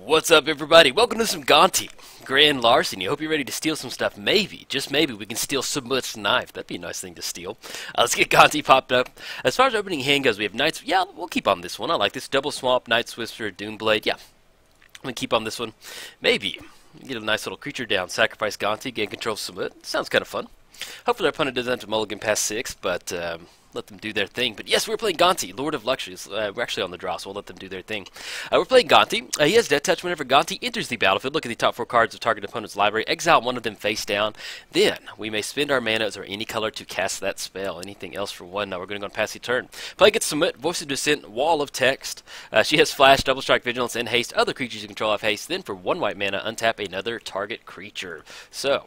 What's up, everybody? Welcome to some Gonti. Grand Larceny. Hope you're ready to steal some stuff. Maybe, just maybe, we can steal Samut's knife. That'd be a nice thing to steal. Let's get Gonti popped up. As far as opening hand goes, we have Knights. Yeah, we'll keep on this one. I like this. Double Swamp, Knight's Whisper, Doomblade. Yeah, I'm going to keep on this one. Maybe. Get a nice little creature down. Sacrifice Gonti, gain control of Samut. Sounds kind of fun. Hopefully our opponent doesn't have to mulligan past 6, but let them do their thing. But yes, we're playing Gonti, Lord of Luxuries. We're actually on the draw, so we'll let them do their thing. We're playing Gonti. He has Death Touch. Whenever Gonti enters the battlefield, look at the top 4 cards of target opponent's library. Exile one of them face down. Then we may spend our mana or any color to cast that spell. Anything else for 1? Now we're going to go and pass the turn. Play gets Samut, Voice of Dissent, Wall of Text. She has Flash, Double Strike, Vigilance, and Haste. Other creatures you control have Haste. Then for 1 white mana, untap another target creature. So,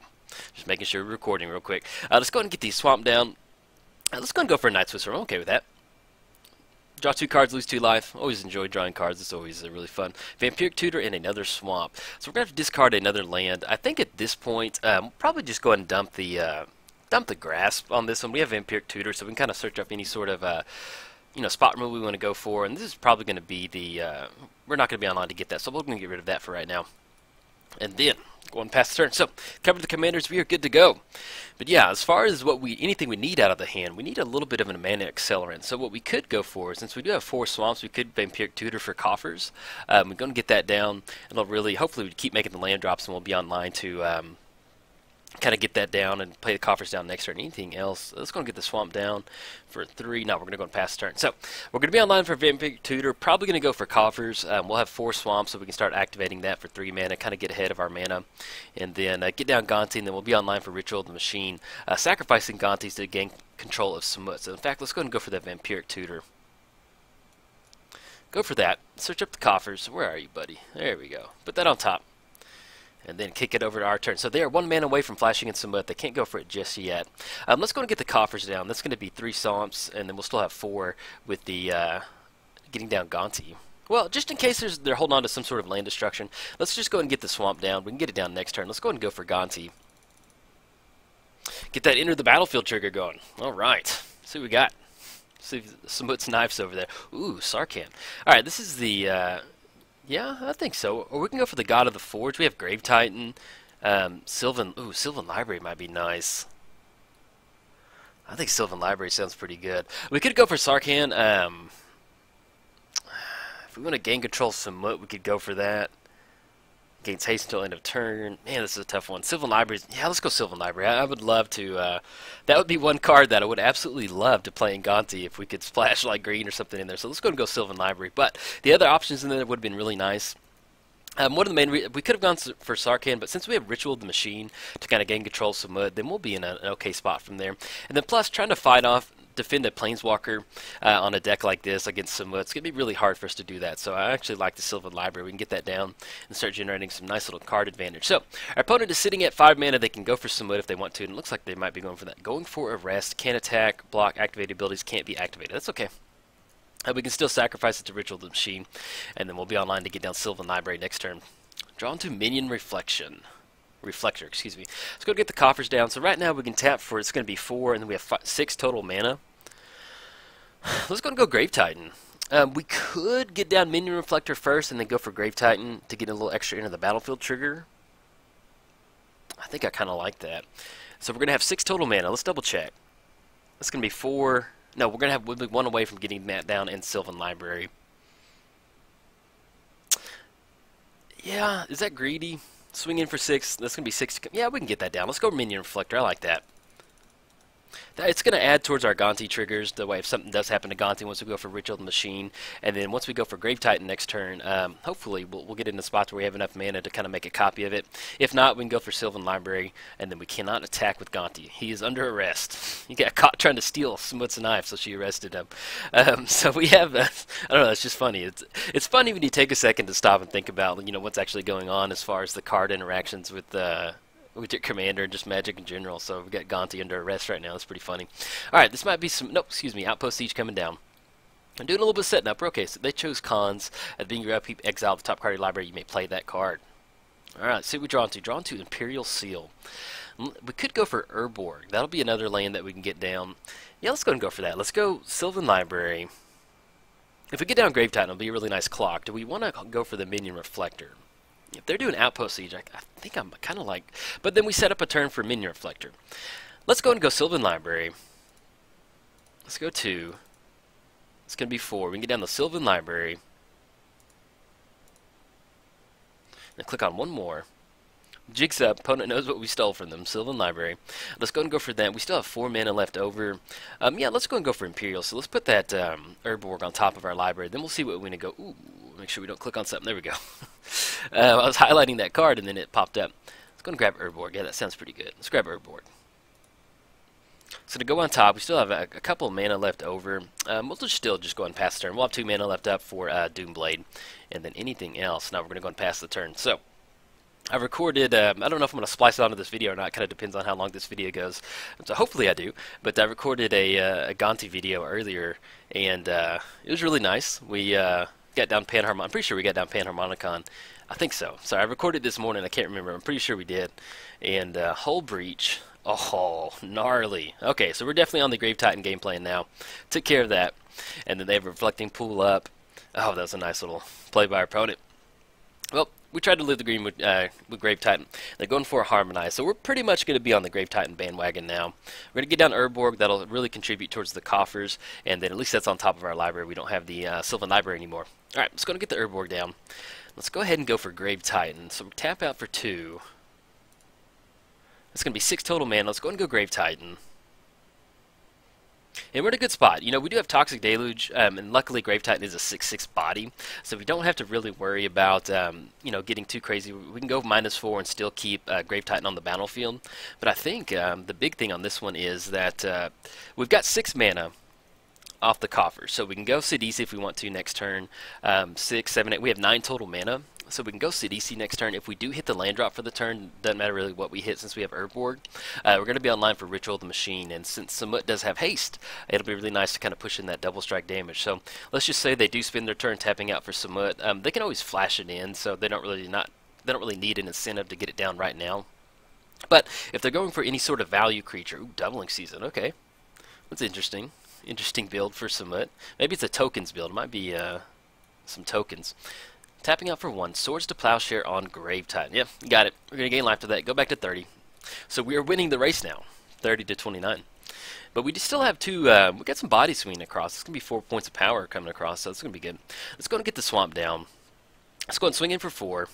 just making sure we're recording real quick. Let's go ahead and get the swamp down. Let's go and go for a Knight's Whisper. I'm okay with that. Draw 2 cards, lose 2 life. Always enjoy drawing cards. It's always really fun. Vampiric Tutor and another swamp. So we're going to have to discard another land. I think at this point, we'll probably just go ahead and dump the grasp on this one. We have Vampiric Tutor, so we can kind of search up any sort of spot removal we want to go for. And this is probably going to be the we're not going to be online to get that, so we're going to get rid of that for right now. And then go on past the turn. So, cover the commanders, we are good to go. But yeah, as far as anything we need out of the hand, we need a little bit of an mana accelerant. So what we could go for, since we do have 4 swamps, we could Vampiric Tutor for coffers. We're going to get that down, and it'll really, hopefully we keep making the land drops, and we'll be online to kind of get that down and play the coffers down next turn. Anything else? Let's go and get the swamp down for 3. No, we're going to go and pass the turn. So we're going to be online for Vampiric Tutor. Probably going to go for coffers. We'll have 4 swamps, so we can start activating that for 3 mana, kind of get ahead of our mana. And then get down Gonti, and then we'll be online for Ritual of the Machine, sacrificing Gontis to gain control of Samut. So in fact, let's go ahead and go for that Vampiric Tutor. Go for that. Search up the coffers. Where are you, buddy? There we go. Put that on top. And then kick it over to our turn. So they are 1 mana away from flashing in Samut. They can't go for it just yet. Let's go and get the coffers down. That's going to be 3 swamps, and then we'll still have 4 with the getting down Gonti. Well, just in case they're holding on to some sort of land destruction, let's just go and get the swamp down. We can get it down next turn. Let's go and go for Gonti. Get that enter the battlefield trigger going. All right. See what we got. See Samut's knives over there. Ooh, Sarkhan. All right, this is the... yeah, I think so. Or we can go for the God of the Forge. We have Grave Titan, Sylvan. Ooh, Sylvan Library might be nice. I think Sylvan Library sounds pretty good. We could go for Sarkhan. If we want to gain control of Samut, we could go for that. Gains haste until end of turn. Man, this is a tough one. Sylvan Library. Yeah, let's go Sylvan Library. I would love to. That would be one card that I would absolutely love to play in Gonti if we could splash like green or something in there. So let's go and go Sylvan Library. But the other options in there would have been really nice. One of the main we could have gone for Sarkhan, but since we have Ritual of the Machine to kind of gain control of Samut, then we'll be in an okay spot from there. And then plus trying to defend a Planeswalker on a deck like this against Samut, it's going to be really hard for us to do that. So I actually like the Sylvan Library. We can get that down and start generating some nice little card advantage. So our opponent is sitting at 5 mana. They can go for Samut if they want to, and it looks like they might be going for that. Going for Arrest, can't attack, block, activated abilities can't be activated. That's okay. We can still sacrifice it to Ritual of the Machine, and then we'll be online to get down Sylvan Library next turn. Drawn to Minion Reflector, excuse me. Let's go get the coffers down. So right now we can tap for, it's going to be 4, and then we have 6 total mana. Let's go and go Grave Titan. We could get down Minion Reflector first and then go for Grave Titan to get a little extra into the battlefield trigger. I think I kind of like that. So we're going to have 6 total mana. Let's double check. That's going to be 4. No, we're going to have 1 away from getting that down in Sylvan Library. Yeah, is that greedy? Swing in for 6. That's going to be 6. Yeah, we can get that down. Let's go Minion Reflector. I like that. It's going to add towards our Gonti triggers, the way if something does happen to Gonti once we go for Ritual of the Machine. And then once we go for Grave Titan next turn, hopefully we'll get into spots where we have enough mana to kind of make a copy of it. If not, we can go for Sylvan Library, and then we cannot attack with Gonti. He is under arrest. He got caught trying to steal Samut's knife, so she arrested him. So we have, I don't know, it's just funny. It's funny when you take a second to stop and think about, what's actually going on as far as the card interactions with your commander and just Magic in general. So we've got Gonti under arrest right now. That's pretty funny. Alright, this might be some... Nope, excuse me. Outpost Siege coming down. I'm doing a little bit of setting up. Okay, so they chose Cons. At being your upkeep, exile the top card of your library. You may play that card. Alright, let's see what we're drawn to. Drawn to Imperial Seal. We could go for Urborg. That'll be another land that we can get down. Yeah, let's go and go for that. Let's go Sylvan Library. If we get down Grave Titan, it'll be a really nice clock. Do we want to go for the Minion Reflector? If they're doing Outpost Siege, I think I'm kind of like... But then we set up a turn for Minion Reflector. Let's go and go Sylvan Library. Let's go 2. It's going to be 4. We can get down the Sylvan Library. And click on one more. Jigs up. Opponent knows what we stole from them. Sylvan Library. Let's go and go for that. We still have 4 mana left over. Yeah, let's go and go for Imperial. So let's put that Urborg on top of our library. Then we'll see what we're going to go. Ooh, make sure we don't click on something. There we go. I was highlighting that card and then it popped up. Let's go and grab Urborg. Yeah, that sounds pretty good. Let's grab Urborg. So to go on top, we still have a couple of mana left over. We'll still just go and pass the turn. We'll have 2 mana left up for Doomblade. And then anything else. Now we're going to go and pass the turn. So I recorded, I don't know if I'm going to splice it onto this video or not. Kind of depends on how long this video goes. So hopefully I do. But I recorded a Gonti video earlier, and it was really nice. We got down Panharmonicon. I'm pretty sure we got down Panharmonicon. I think so. Sorry, I recorded this morning. I can't remember. I'm pretty sure we did. And Hull Breach. Oh, gnarly. Okay, so we're definitely on the Grave Titan game plan now. Took care of that. And then they have a Reflecting Pool up. Oh, that was a nice little play by our opponent. Well, we tried to live the green with Grave Titan. They're going for a Harmonize, so we're pretty much going to be on the Grave Titan bandwagon now. We're going to get down Urborg. That'll really contribute towards the coffers, and then at least that's on top of our library. We don't have the Sylvan Library anymore. All right, let's go and get the Urborg down. Let's go ahead and go for Grave Titan. So we tap out for 2. It's going to be 6 total mana. Let's go and go Grave Titan. And we're in a good spot. You know, we do have Toxic Deluge, and luckily Grave Titan is a 6/6 body, so we don't have to really worry about, you know, getting too crazy. We can go -4 and still keep Grave Titan on the battlefield. But I think the big thing on this one is that we've got 6 mana off the coffers, so we can go Sidisi if we want to next turn. 6, 7, 8. We have 9 total mana. So we can go Sidisi next turn. If we do hit the land drop for the turn, doesn't matter really what we hit since we have Urborg. We're going to be online for Ritual of the Machine, and since Samut does have haste, it'll be really nice to kind of push in that double strike damage. So let's just say they do spend their turn tapping out for Samut. They can always flash it in, so they don't really need an incentive to get it down right now. But if they're going for any sort of value creature, ooh, Doubling Season, okay, that's interesting. Interesting build for Samut. Maybe it's a tokens build. It might be some tokens. Tapping out for 1. Swords to Plowshare on Grave Titan. Yep, got it. We're going to gain life to that. Go back to 30. So we are winning the race now. 30 to 29. But we still have 2, we got some body swinging across. It's going to be 4 points of power coming across, so it's going to be good. Let's go and get the swamp down. Let's go and swing in for 4.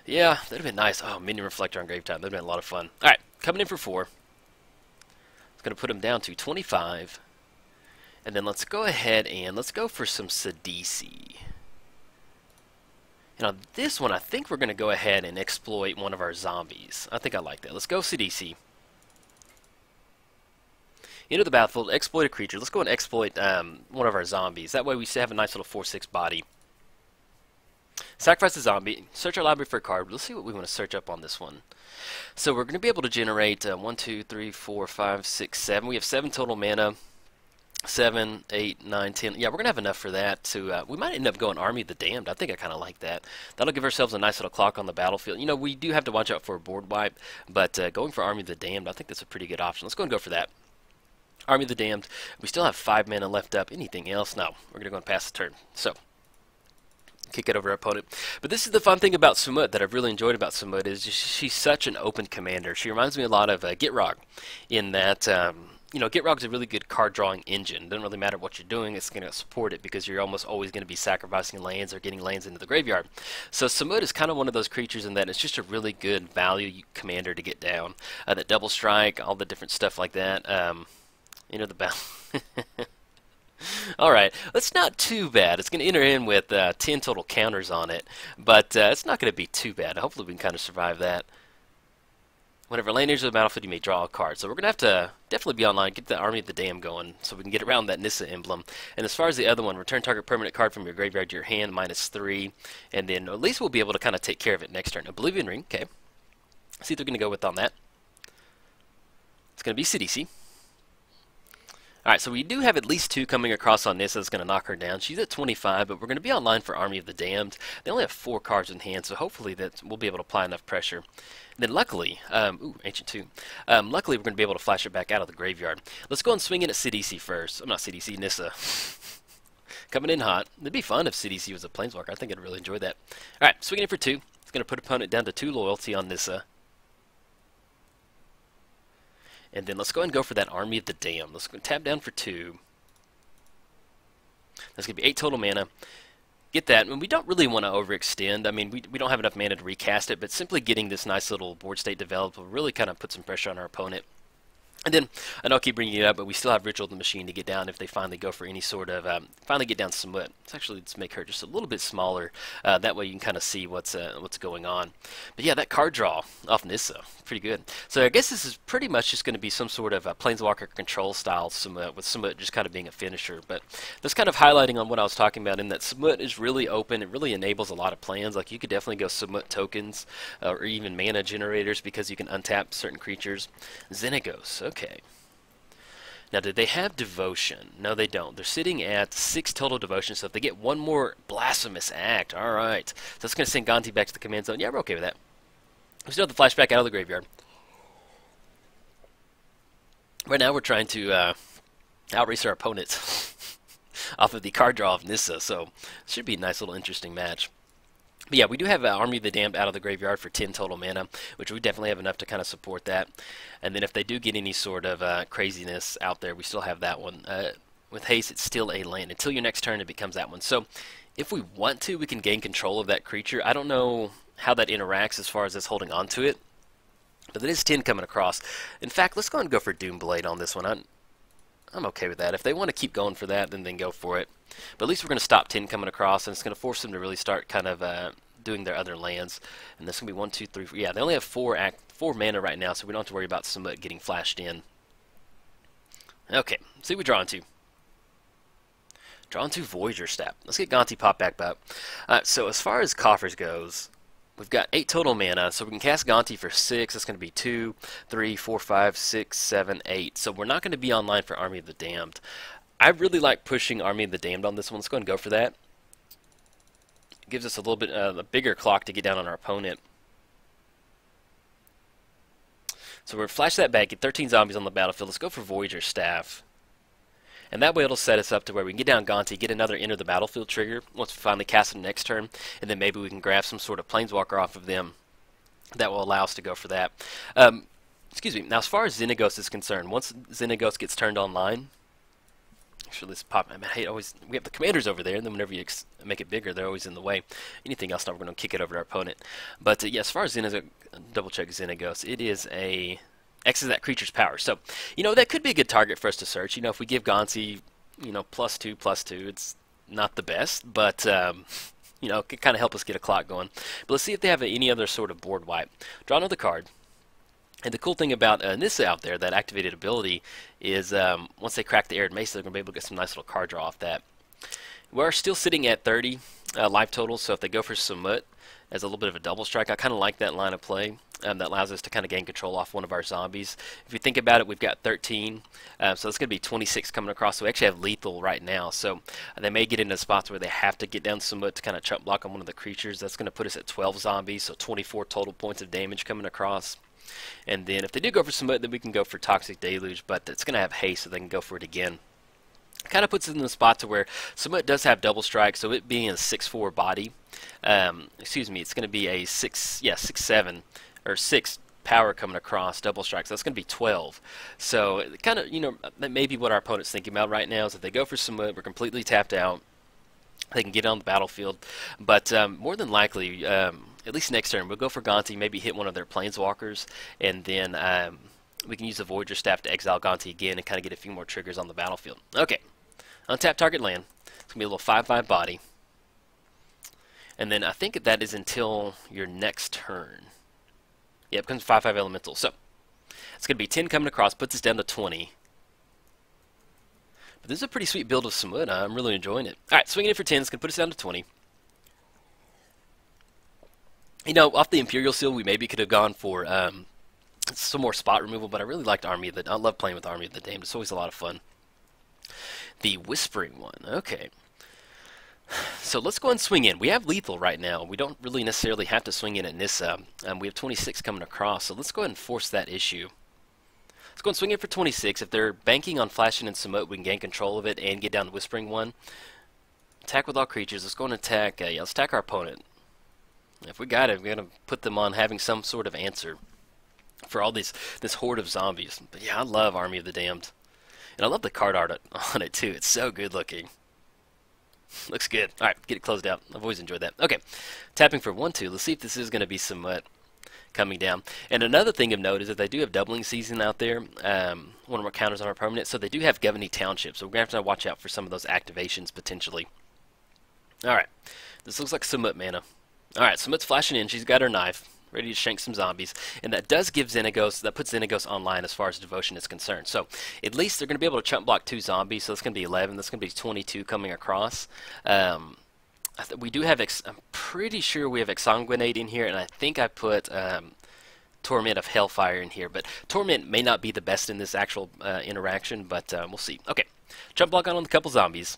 Yeah, that would have been nice. Oh, Minion Reflector on Grave Titan. That would have been a lot of fun. Alright, coming in for 4. It's going to put him down to 25. And then let's go ahead and let's go for some Sidisi. And on this one, I think we're going to go ahead and exploit one of our zombies. I think I like that. Let's go Sidisi. Into the battlefield, exploit a creature. Let's go and exploit one of our zombies. That way we still have a nice little 4/6 body. Sacrifice the zombie. Search our library for a card. Let's see what we want to search up on this one. So we're going to be able to generate 1, 2, 3, 4, 5, 6, 7. We have 7 total mana. 7, 8, 9, 10. Yeah, we're going to have enough for that. To we might end up going Army of the Damned. I think I kind of like that. That'll give ourselves a nice little clock on the battlefield. You know, we do have to watch out for a board wipe, but going for Army of the Damned, I think that's a pretty good option. Let's go and go for that. Army of the Damned. We still have 5 mana left up. Anything else? No. We're going to go and pass the turn. So, kick it over our opponent. But this is the fun thing about Samut that I've really enjoyed about Samut is she's such an open commander. She reminds me a lot of Gitrog in that... you know, Gitrog's a really good card drawing engine. It doesn't really matter what you're doing, it's going to support it because you're almost always going to be sacrificing lands or getting lands into the graveyard. So Samut is kind of one of those creatures in that it's just a really good value commander to get down. That double strike, all the different stuff like that. You know, the battle. Alright, that's not too bad. It's going to enter in with 10 total counters on it, but it's not going to be too bad. Hopefully we can kind of survive that. Whenever land enters the battlefield, you may draw a card. So we're going to have to definitely be online, get the Army of the Damned going, so we can get around that Nissa emblem. And as far as the other one, return target permanent card from your graveyard to your hand, -3. And then at least we'll be able to kind of take care of it next turn. Oblivion Ring, okay. Let's see what they're going to go with on that. It's going to be Sidisi. Alright, so we do have at least 2 coming across on Nissa that's going to knock her down. She's at 25, but we're going to be online for Army of the Damned. They only have 4 cards in hand, so hopefully that we'll be able to apply enough pressure. And then luckily, ooh, Ancient 2. Luckily we're going to be able to flash it back out of the graveyard. Let's go and swing in at Sidisi first. I'm not Sidisi, Nissa. Coming in hot. It'd be fun if CDC was a Planeswalker. I think I'd really enjoy that. Alright, swinging in for 2. It's going to put opponent down to 2 loyalty on Nissa. And then let's go ahead and go for that Army of the Damned. Let's go tap down for 2. That's going to be 8 total mana. Get that, and we don't really want to overextend. I mean, we don't have enough mana to recast it, but simply getting this nice little board state developed will really kind of put some pressure on our opponent. And then, I know I keep bringing it up, but we still have Ritual of the Machine to get down if they finally go for any sort of, finally get down Samut. Let's make her just a little bit smaller. That way you can kind of see what's going on. But yeah, that card draw off Nissa, pretty good. So I guess this is pretty much just going to be some sort of a Planeswalker control style Samut, with Samut just kind of being a finisher. But that's kind of highlighting on what I was talking about, in that Samut is really open. It really enables a lot of plans. Like, you could definitely go Samut tokens, or even mana generators, because you can untap certain creatures. Xenagos, okay. Now, did they have Devotion? No, they don't. They're sitting at 6 total Devotion, so if they get one more Blasphemous Act, alright. So that's going to send Gonti back to the command zone. Yeah, we're okay with that. We still have the flashback out of the graveyard. Right now, we're trying to outrace our opponents off of the card draw of Nissa, so it should be a nice little interesting match. But yeah, we do have Army of the Damned out of the graveyard for 10 total mana, which we definitely have enough to kind of support that. And then if they do get any sort of craziness out there, we still have that one. With haste, it's still a land. Until your next turn, it becomes that one. So if we want to, we can gain control of that creature. I don't know how that interacts as far as us holding on to it, but it is 10 coming across. In fact, let's go ahead and go for Doomblade on this one. I'm okay with that. If they want to keep going for that, then go for it. But at least we're going to stop 10 coming across, and it's going to force them to really start kind of doing their other lands. And this is going to be 1, 2, 3, 4. Yeah, they only have 4 mana right now, so we don't have to worry about Samut getting flashed in. Okay, let's see what we draw into. Draw into Voyager Staff. Let's get Gonti pop back up. So as far as coffers goes, we've got 8 total mana, so we can cast Gonti for 6. That's going to be 2, 3, 4, 5, 6, 7, 8. So we're not going to be online for Army of the Damned. I really like pushing Army of the Damned on this one. Let's go ahead and go for that. It gives us a little bit a bigger clock to get down on our opponent. So we're flash that back, get 13 zombies on the battlefield. Let's go for Voyager Staff. And that way it'll set us up to where we can get down Gonti, get another enter the battlefield trigger once we finally cast them next turn, and then maybe we can grab some sort of Planeswalker off of them that will allow us to go for that. Excuse me. Now, as far as Xenagos is concerned, once Xenagos gets turned online, actually, let's pop. I mean, hey, we have the commanders over there, and then whenever you make it bigger, they're always in the way. Anything else, now we're going to kick it over to our opponent. But yeah, as far as Xenagos, double check Xenagos, it is a X is that creature's power. So, that could be a good target for us to search. If we give Gonti, +2/+2, it's not the best, but it could kind of help us get a clock going. But let's see if they have any other sort of board wipe. Draw another card. And the cool thing about Nissa out there, that activated ability, is once they crack the Arid Mesa, they're going to be able to get some nice little card draw off that. We're still sitting at 30 life total, so if they go for Samut as a little bit of a double strike, I kind of like that line of play. That allows us to kind of gain control off one of our zombies. If you think about it, we've got 13, so it's going to be 26 coming across. So we actually have lethal right now, so they may get into spots where they have to get down Samut to kind of chump block on one of the creatures. That's going to put us at 12 zombies, so 24 total points of damage coming across. And then if they do go for Samut, then we can go for Toxic Deluge, but it's going to have haste, so they can go for it again. Kind of puts it in the spot to where Samut does have double strike, so it being a 6/4 body, excuse me, it's going to be a 6/7 or 6 power coming across double strike, so that's going to be 12. So kind of, that may be what our opponent's thinking about right now, is if they go for Samut, we're completely tapped out. They can get on the battlefield, but more than likely, at least next turn, we'll go for Gonti, maybe hit one of their Planeswalkers, and then we can use the Voyager Staff to exile Gonti again and kind of get a few more triggers on the battlefield. Okay, untap target land. It's going to be a little 5/5 body. And then I think that is until your next turn. Yeah, it becomes 5/5 elemental. So it's going to be 10 coming across, puts us down to 20. But this is a pretty sweet build of Samut. I'm really enjoying it. Alright, swinging it for 10. It's going to put us down to 20. Off the Imperial Seal, we maybe could have gone for some more spot removal, but I really liked Army of the... I love playing with Army of the Damned. It's always a lot of fun. The Whispering one. Okay. So let's go and swing in. We have lethal right now. We don't really necessarily have to swing in at Nissa. We have 26 coming across, so let's go ahead and force that issue. Let's go and swing in for 26. If they're banking on flashing in Samut, we can gain control of it and get down the Whispering one. Attack with all creatures. Let's go and attack. Yeah, let's attack our opponent. If we got it, we're gonna put them on having some sort of answer for all this horde of zombies. But yeah, I love Army of the Damned, and I love the card art on it too. It's so good looking. Looks good. All right, get it closed out. I've always enjoyed that. Okay, tapping for 1/2. Let's see if this is going to be Samut coming down. And another thing of note is that they do have doubling season out there. One of our counters on our permanent, so they do have Gonti Township. So we're going to have to watch out for some of those activations potentially. All right, this looks like Samut mana. All right, Samut's flashing in. She's got her knife, ready to shank some zombies, and that does give Xenagos, that puts Xenagos online as far as devotion is concerned. So at least they're going to be able to chump block 2 zombies, so that's going to be 11. That's going to be 22 coming across. We do have, I'm pretty sure we have Exsanguinate in here, and I think I put Torment of Hellfire in here, but Torment may not be the best in this actual interaction, but we'll see. Okay, chump block on a couple zombies.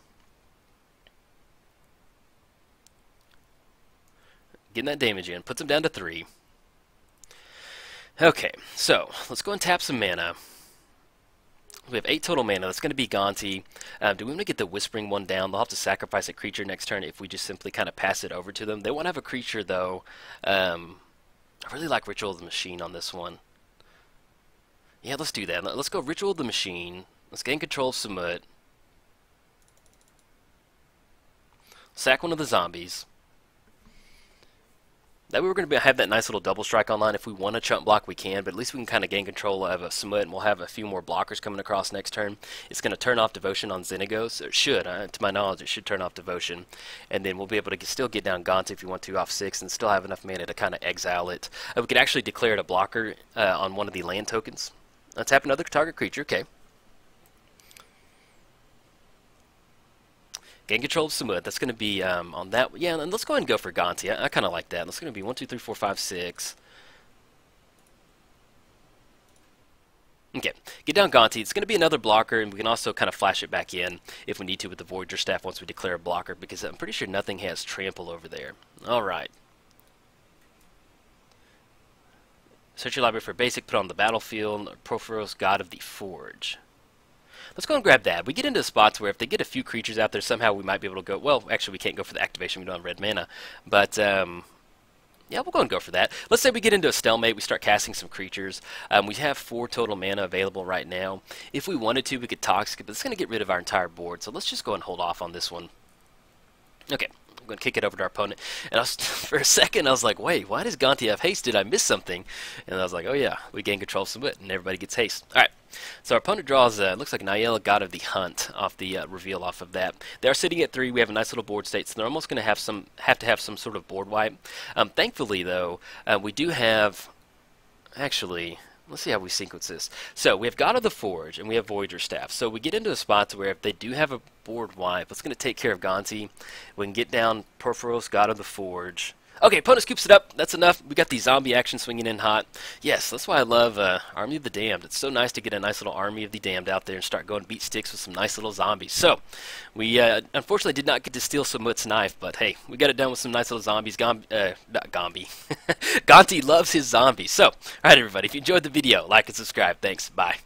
Getting that damage in, puts them down to 3. Okay, so let's go and tap some mana. We have 8 total mana. That's going to be Gonti. Do we want to get the Whispering one down? They'll have to sacrifice a creature next turn if we just simply kind of pass it over to them. They won't have a creature, though. I really like Ritual of the Machine on this one. Yeah, let's do that. Let's go Ritual of the Machine. Let's gain control of Samut. Sack one of the zombies. That way we're going to have that nice little double strike online. If we want to chump block, we can, but at least we can kind of gain control of a Samut, and we'll have a few more blockers coming across next turn. It's going to turn off Devotion on Xenagos. It should, to my knowledge, it should turn off Devotion. And then we'll be able to still get down Gonti if you want to off 6 and still have enough mana to kind of exile it. We could actually declare it a blocker on one of the land tokens. Let's tap another target creature. Okay. Gain control of Samut. That's going to be on that. Yeah, and let's go ahead and go for Gonti. I kind of like that. That's going to be 1, 2, 3, 4, 5, 6. Okay, get down Gonti. It's going to be another blocker, and we can also kind of flash it back in if we need to with the Voyager Staff once we declare a blocker, because I'm pretty sure nothing has trample over there. All right. Search your library for basic, put on the battlefield, Porphyros, God of the Forge. Let's go and grab that. We get into spots where if they get a few creatures out there, somehow we might be able to go, well, actually we can't go for the activation, we don't have red mana, but yeah, we'll go and go for that. Let's say we get into a stalemate, we start casting some creatures. We have 4 total mana available right now. If we wanted to, we could Toxic, but it's going to get rid of our entire board, so let's just go and hold off on this one. Okay. I'm going to kick it over to our opponent. And for a second, I was like, wait, why does Gonti have haste? Did I miss something? And I was like, oh yeah, we gain control of Samut, and everybody gets haste. All right, so our opponent draws, looks like Niall, God of the Hunt, off the reveal off of that. They are sitting at 3. We have a nice little board state, so they're almost going to have to have some sort of board wipe. Thankfully, though, we do have, actually... Let's see how we sequence this. So we have God of the Forge and we have Voyager Staff. So we get into a spot where if they do have a board wipe, it's going to take care of Gonti. We can get down Porphyros, God of the Forge. Okay, opponent scoops it up. That's enough. We got the zombie action swinging in hot. Yes, that's why I love Army of the Damned. It's so nice to get a nice little Army of the Damned out there and start going beat sticks with some nice little zombies. So we unfortunately did not get to steal Samut's knife, but hey, we got it done with some nice little zombies. Not Gombi. Gonti loves his zombies. So, all right, everybody, if you enjoyed the video, like and subscribe. Thanks. Bye.